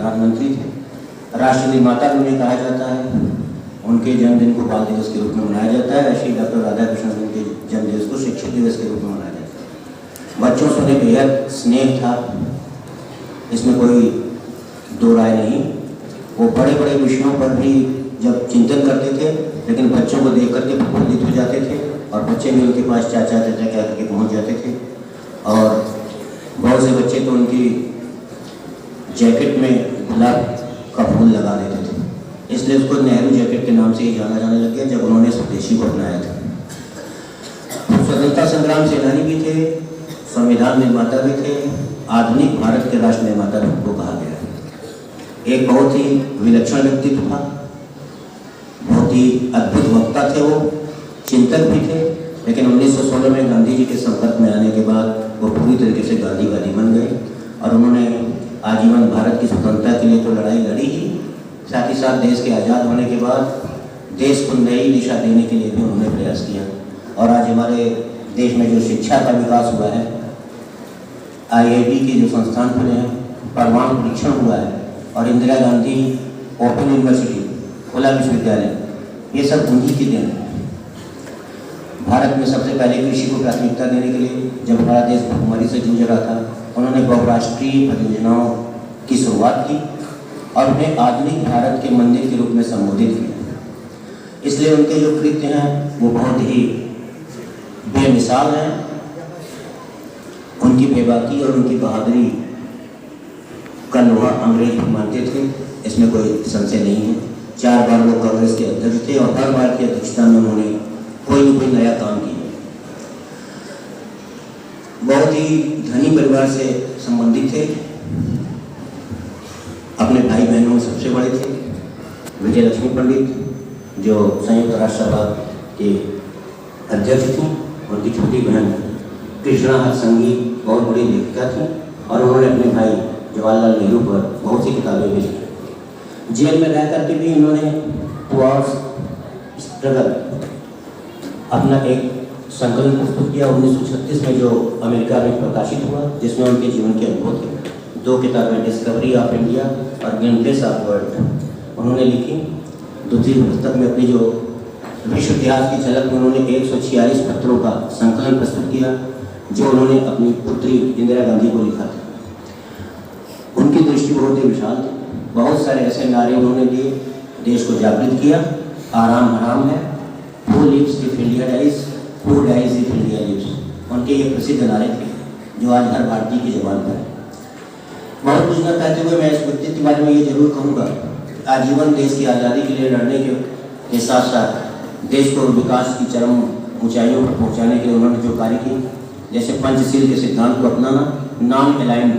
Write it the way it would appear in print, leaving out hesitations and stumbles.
प्रधानमंत्री थे। राष्ट्र निर्माता उन्हें कहा जाता है। उनके जन्मदिन को बाल दिवस के रूप में मनाया जाता है। ऐसे ही डॉक्टर राधाकृष्णन के जन्मदिवस को शिक्षक दिवस के रूप में मनाया जाता है। बच्चों से उन्हें बेहद स्नेह था, इसमें कोई दो राय नहीं। वो बड़े बड़े विषयों पर भी जब चिंतन करते थे, लेकिन बच्चों को देख करके प्रफुल्लित हो जाते थे और बच्चे भी उनके पास चाचा चाचा कह करके पहुँच जाते थे। और बहुत से बच्चे तो उनकी जैकेट में गुलाब का फूल लगा देते थे, इसलिए उसको नेहरू जैकेट के नाम से ही जाना जाने लग गया जब उन्होंने स्वदेशी को अपनाया था। स्वतंत्रता संग्राम सेनानी भी थे, संविधान निर्माता भी थे, आधुनिक भारत के राष्ट्र निर्माता भी उनको कहा गया है। एक बहुत ही विलक्षण व्यक्तित्व था, बहुत ही अद्भुत वक्ता थे, वो चिंतक भी थे। लेकिन 1916 में गांधी जी के संपर्क में आने के बाद वो पूरी तरीके से गांधीवादी बन गए और उन्होंने आजीवन भारत की स्वतंत्रता के लिए तो लड़ाई लड़ी ही, साथ ही साथ देश के आज़ाद होने के बाद देश को नई दिशा देने के लिए भी उन्होंने प्रयास किया। और आज हमारे देश में जो शिक्षा का विकास हुआ है, IIT के जो संस्थान खुले हैं, परमाणु परीक्षण हुआ है और इंदिरा गांधी ओपन यूनिवर्सिटी, खुला विश्वविद्यालय, ये सब उन्हीं की देन है। भारत में सबसे पहले कृषि को प्राथमिकता देने के लिए जब हमारा देश भुखमरी से जूझ रहा था, उन्होंने बहुराष्ट्रीय परियोजनाओं की शुरुआत की और उन्हें आधुनिक भारत के मंदिर के रूप में संबोधित किया। इसलिए उनके जो कृत्य हैं वो बहुत ही बेमिसाल हैं। उनकी बेबाकी और उनकी बहादुरी का लोहा अंग्रेज भी मानते थे, इसमें कोई संशय नहीं है। 4 बार वो कांग्रेस के अध्यक्ष थे और हर बार की अध्यक्षता में उन्होंने कोई न कोई नया काम किया। बहुत ही धनी परिवार से संबंधित थे, अपने भाई बहनों में सबसे बड़े थे। विजय लक्ष्मी पंडित जो संयुक्त राष्ट्र सभा के अध्यक्ष थी, उनकी छोटी बहन कृष्णा हरसंगी बहुत बड़ी लेखिका थी और उन्होंने अपने भाई जवाहरलाल नेहरू पर बहुत सी किताबें भी लिखी। जेल में रह करके भी इन्होंने स्ट्रगल अपना एक संकलन प्रस्तुत किया 1936 में, जो अमेरिका में प्रकाशित हुआ, जिसमें उनके जीवन के अनुभव थे। 2 किताबें, डिस्कवरी ऑफ इंडिया और ग्लिम्प्स ऑफ वर्ल्ड, उन्होंने लिखी। दूसरी पुस्तक में अपनी जो विश्व इतिहास की झलक में उन्होंने 146 पत्रों का संकलन प्रस्तुत किया, जो उन्होंने अपनी पुत्री इंदिरा गांधी को लिखा था। उनकी दृष्टि बहुत ही विशाल थी। बहुत सारे ऐसे नारे उन्होंने दिए, देश को जागृत किया। आराम हराम है, Who lives if India dies, who dies if India lives। उनके ये प्रसिद्ध नारे थे जो आज हर भारतीय की ज़बान पर है। बहुत कुछ न कहते हुए मैं इस व्यक्तित्व के बारे में ये जरूर कहूँगा, आजीवन देश की आज़ादी के लिए लड़ने के साथ साथ देश को विकास की चरम ऊंचाइयों पर पहुँचाने के लिए उन्होंने जो कार्य किए, जैसे पंचशील के सिद्धांत को अपनाना, नॉन अलाइन्ड